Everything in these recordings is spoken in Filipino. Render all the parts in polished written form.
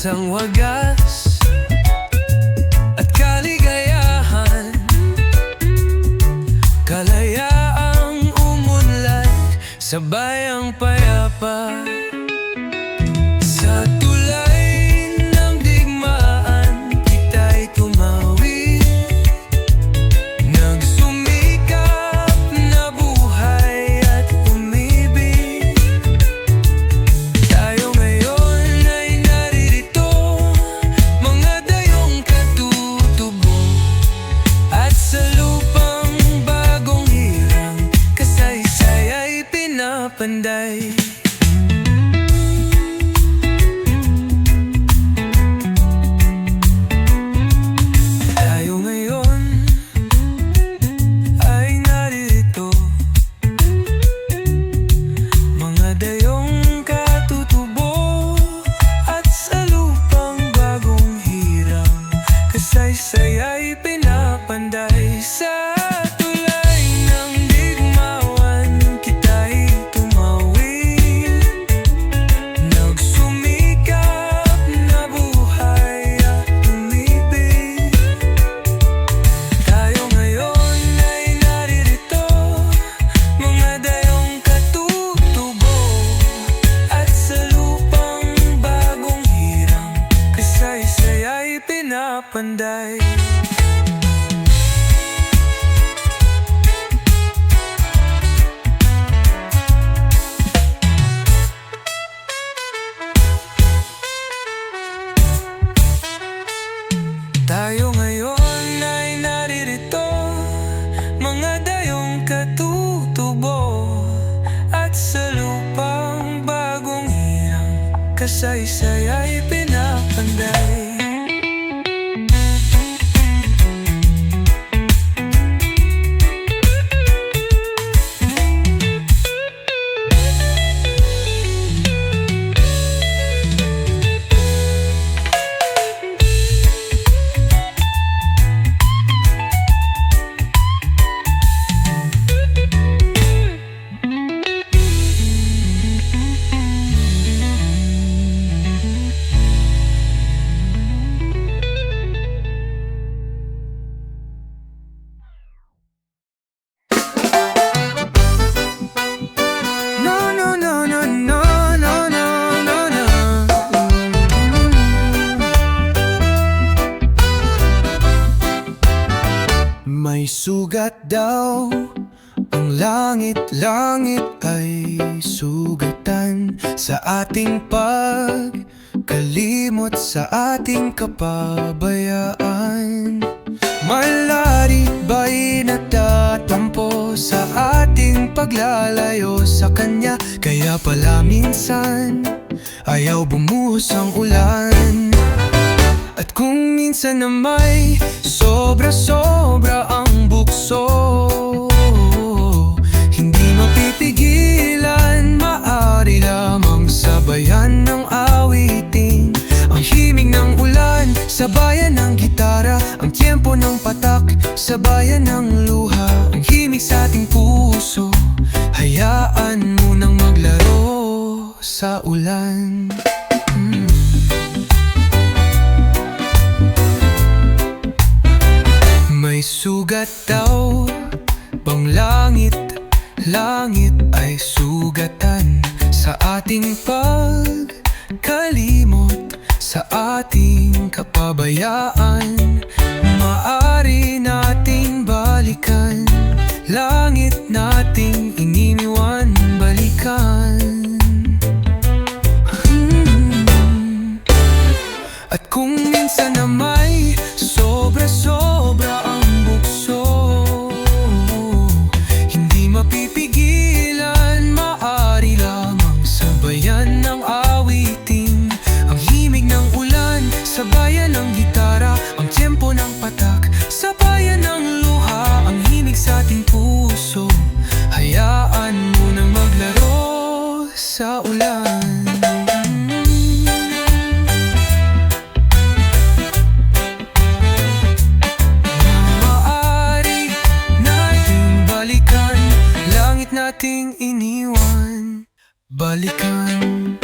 isang wagas at kaligayahan, kalayaang umunlad sa bayang payapa. Sa tulay ng digmaan, kita'y tumawi, nagsumikap na buhay at umibig. Tayo ngayon ay naririto, mga dayong katutubo, at sa lupang bagong hirang, kasaysay ay pinapanday. Saysay ay pinapanday. Sa tulay ng digmawan, kita'y tumawi, nagsumikap na buhay at umibig. Tayo ngayon ay naririto, mga dayong katutubo, at sa lupang bagong hirang, kasaysay ay pinapanday. Tayo ngayon ay naririto, mga dayong katutubo, at sa lupang bagong hirang, kasaysay ay pinapanday. May sugat daw ang langit-langit ay sugatan sa ating pagkalimot, sa ating kapabayaan. May larit ba'y natatampo sa ating paglalayo sa Kanya? Kaya pala minsan ayaw bumuhos ang ulan. At kung minsan na may sobra-sobra ang bukso, hindi mapipigilan, maaari lamang sabayan ng awitin. Ang himig ng ulan, sabayan ng gitara, ang tiyempo ng patak, sabayan ng luha. Ang himig sa ating puso, hayaan mo nang maglaro sa ulan. May sugat daw bang langit ay sugatan sa ating pagkalimot, sa ating kapabayaan. Maaari nating balikan, langit nating ininiwan balikan. At kung minsan na may sobra-sobra ang bukso, hindi mapipigilan, maaari lamang sabayan ng awitin. Ang himig ng ulan, sabayan ng gitara, ang tiyempo ng patak, sabayan ng luha. Ang himig sa ating puso, hayaan mo nang maglaro sa ulan. Nating iniwan, balikan.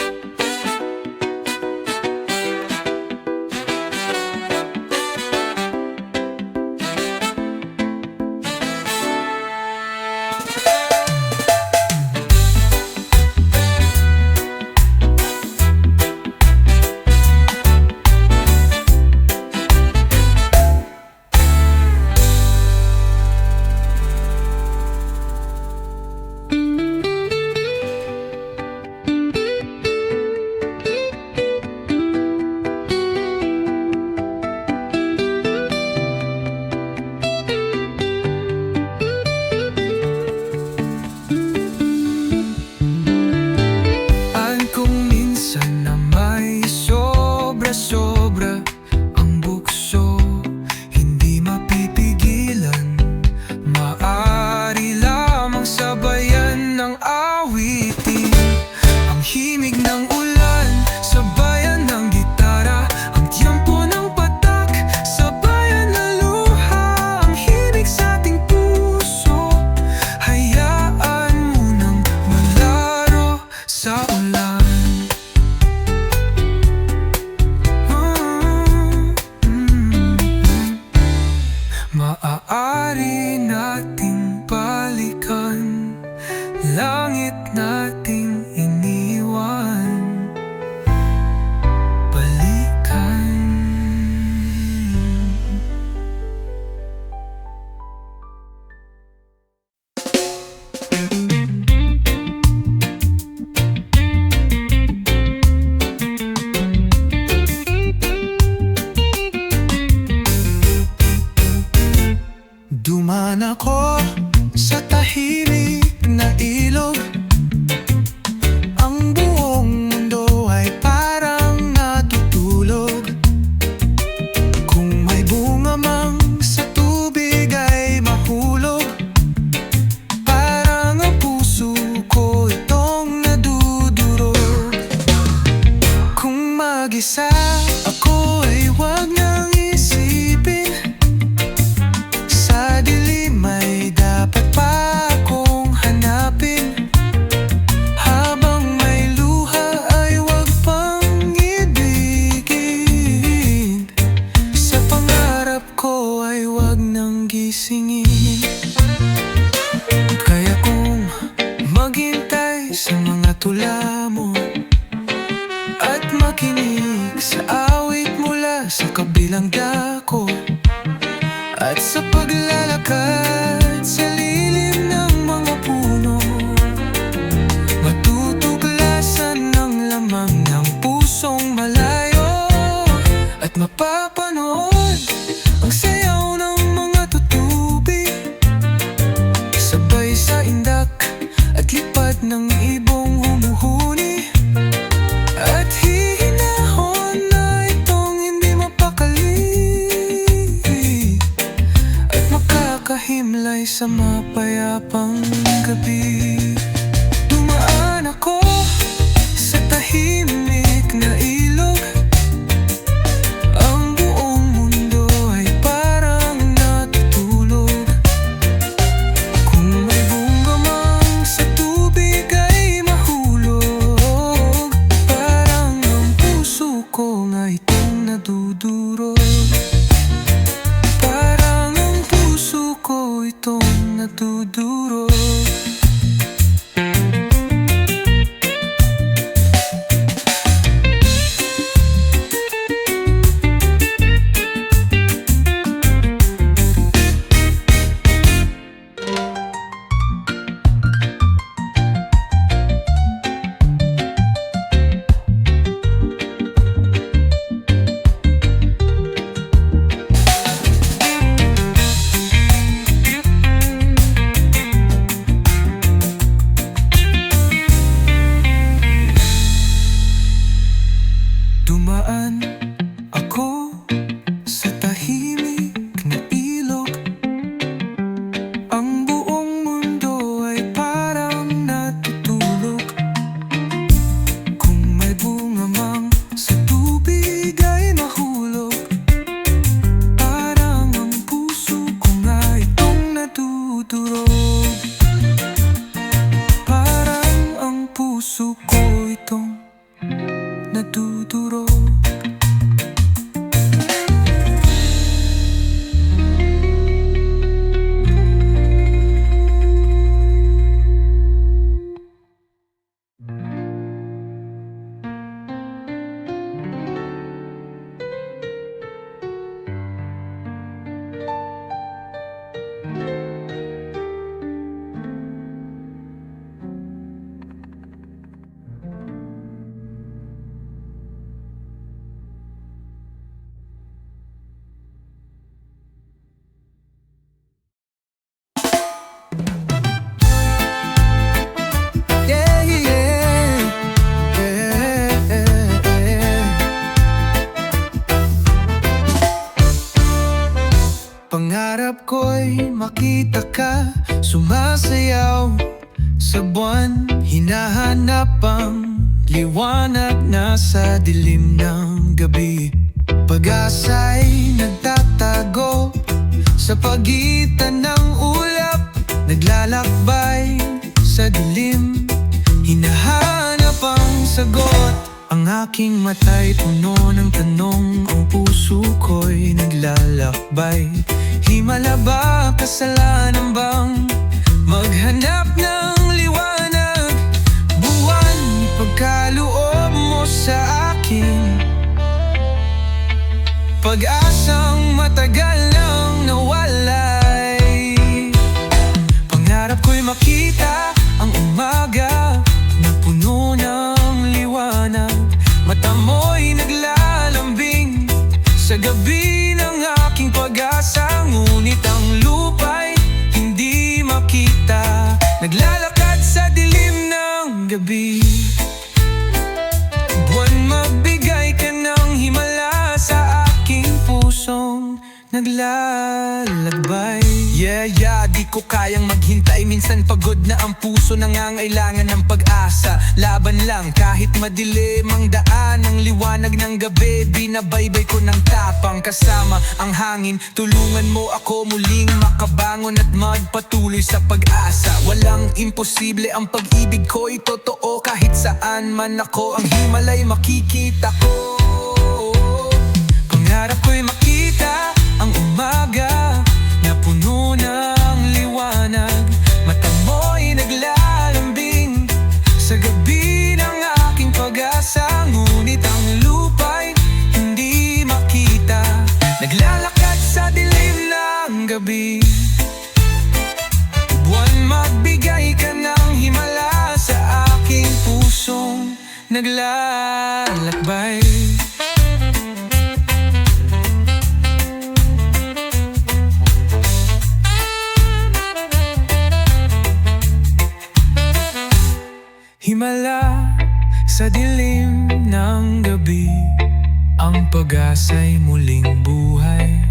Maaari nating balikan langit nating iniwan, balikan. Dumaan ako sa tahimik na ilog. Ang buong mundo ay parang natutulog. Kung may bunga mang sa tubig ay mahulog. Parang ang puso ko itong nadudurog. Kung mag-isa ako ay wag nang isipin. Sa dilim ay dapat pa akong hanapin. Habang may luha ay wag pang ibigin. Sa pangarap ko ay wag nang gisingin. Kaya kung maghintay sa mga tula mo at makinig sa awit mula sa kabilang dako. At sa paglalakad sa lilim ng mga puno, matutuklasan ng lamang ng pusong malayo. At mapapanood ang sayaw ng mga tutubi, sabay sa indak at lipad ng ibong humuhuni. At hihinahon na itong hindi mapakali, kahimlay sa mapayapang gabi. Dumaan ako sa tahimik na ilog. Ang buong mundo ay parang natutulog. Kung may bunga mang sa tubig ay mahulog. Parang ang puso ko nga itong nadudurog. Ko itong natudurog. Dumaan ako sa tahimik na ilog. Ang buong mundo ay parang natutulog. Kung may bunga mang sa tubig ay mahulog. Parang ang puso ko nga itong natudurog. Parang ang puso ko itong natuturo. Pangarap ko'y makita ka sumasayaw sa buwan. Hinahanap ang liwanag na sa dilim ng gabi. Pag-asa'y nagtatago sa pagitan ng ulap. Naglalakbay sa dilim, hinahanap ang sagot. Ang aking mata'y puno ng tanong, ang puso ko'y naglalakbay. Himala ba, kasalanan bang maghanap ng liwanag? Buwan, ipagkaloob mo sa akin pag-asang matagal nang nawalay. Pangarap ko'y makita ang umaga na puno ng liwanag. Mata mo'y naglalambing sa gabi ng aking pag-asa. Ngunit ang lupa'y hindi makita, naglalakad sa dilim ng gabi. Buwan, magbigay ka ng himala sa aking pusong naglalakbay. Yeah, di ko kayang maghintay. Minsan pagod na ang puso, nangangailangan ng pag-asa. Laban lang kahit madilim ang daan, ang liwanag ng gabi binabaybay ko ng tapang. Kasama ang hangin, tulungan mo ako muling makabangon at magpatuloy sa pag-asa. Walang imposible, ang pag-ibig ko'y totoo. Kahit saan man ako, ang himalay makikita ko. Pangarap ko'y makita ang umaga na puno ng liwanag. Mata mo'y naglalambing sa gabi ng aking pag-asa. Ngunit ang lupa'y hindi makita, naglalakad sa dilim ng gabi. Buwan, magbigay ka ng himala sa aking pusong naglalakbay. Himala sa dilim ng gabi, ang pag-asa'y muling buhay.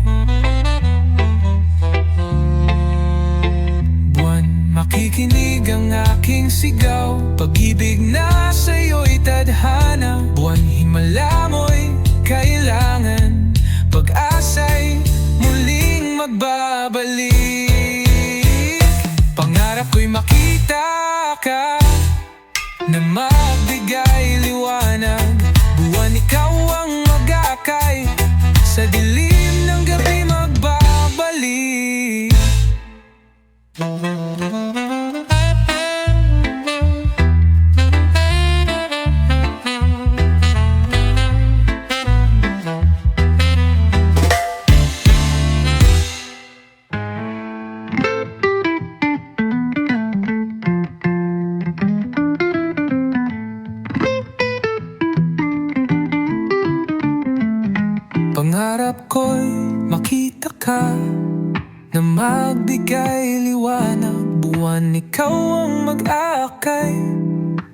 Buwan, makikinig ang aking sigaw, pag-ibig na sa'yo'y tadhana. Buwan, himala mo'y kailangan, pag-asa'y muling magbabalik. Pangarap ko'y makita ka na magbigay liwanag. Buwan, ikaw ang mag-aakay, sa dilim ng gabi magbabalik. Pangarap ko'y makita ka na magbigay liwanag. Buwan, ikaw ang mag-aakay,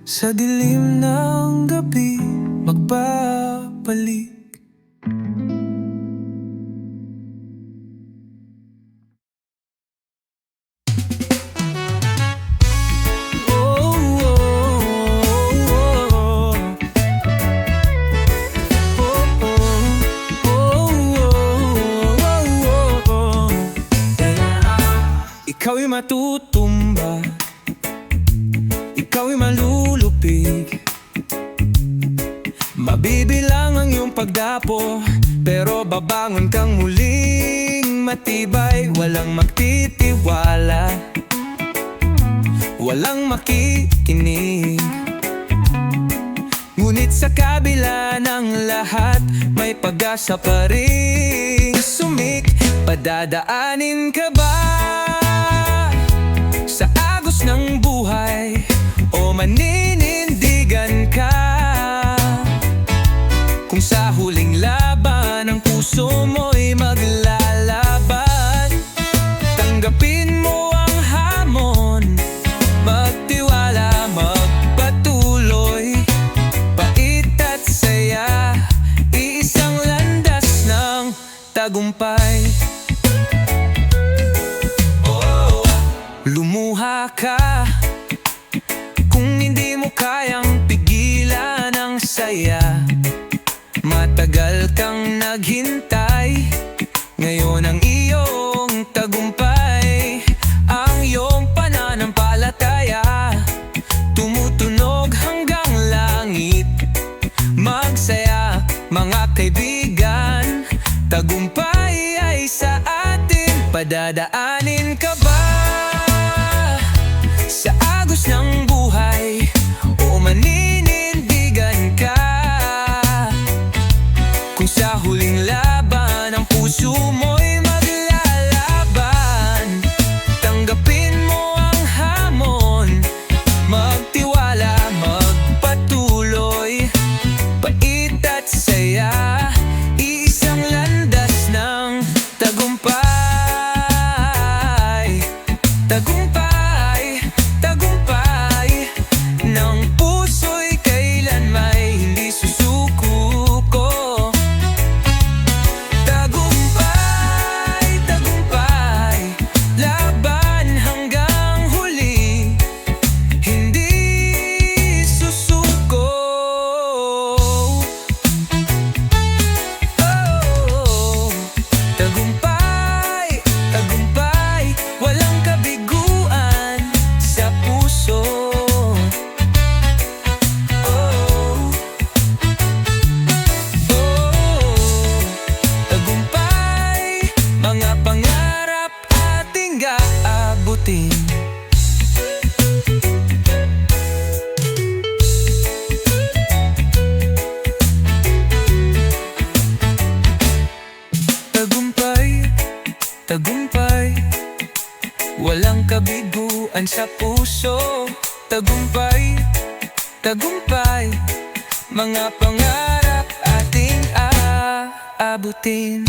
sa dilim ng gabi magbabalik. Ikaw'y matutumba, ikaw'y malulupig. Mabibilang ang iyong pagdapo, pero babangon kang muling matibay. Walang magtitiwala, walang makikinig. Ngunit sa kabila ng lahat, may pag-asa pa rin. Sumik, padadaanin ka ba sa agos ng buhay, o maninindigan ka? Kung sa huling laban ang puso mo'y maglalaban, tanggapin mo ang hamon, magtiwala, magpatuloy. Pait at saya, iisang landas ng tagumpay. Lumuha ka kung hindi mo kayang pigilan ang saya. Matagal kang naghintay, ngayon ang iyong tagumpay. Ang iyong pananampalataya, tumutunog hanggang langit. Magsaya mga kaibigan, tagumpay ay sa atin. Dadaanin ka ba sa agos ng buhay o maninindigan ka? Kung sa huling laban ang puso mo'y maglalaban, tanggapin mo ang hamon, magtiwala, magpatuloy, pait at saya, iisang landas ng tagumpay. Tagumpay, tagumpay ng puso'y kailanmay hindi susuko. Tagumpay, tagumpay, laban hanggang huli, hindi susuko. Oh, tagumpay, tagumpay, walang kabiguan sa puso. Oh, tagumpay, mga pangarap ating aabutin. Tagumpay, tagumpay, walang kabiguan sa puso. Tagumpay, tagumpay, mga pangarap ating aabutin.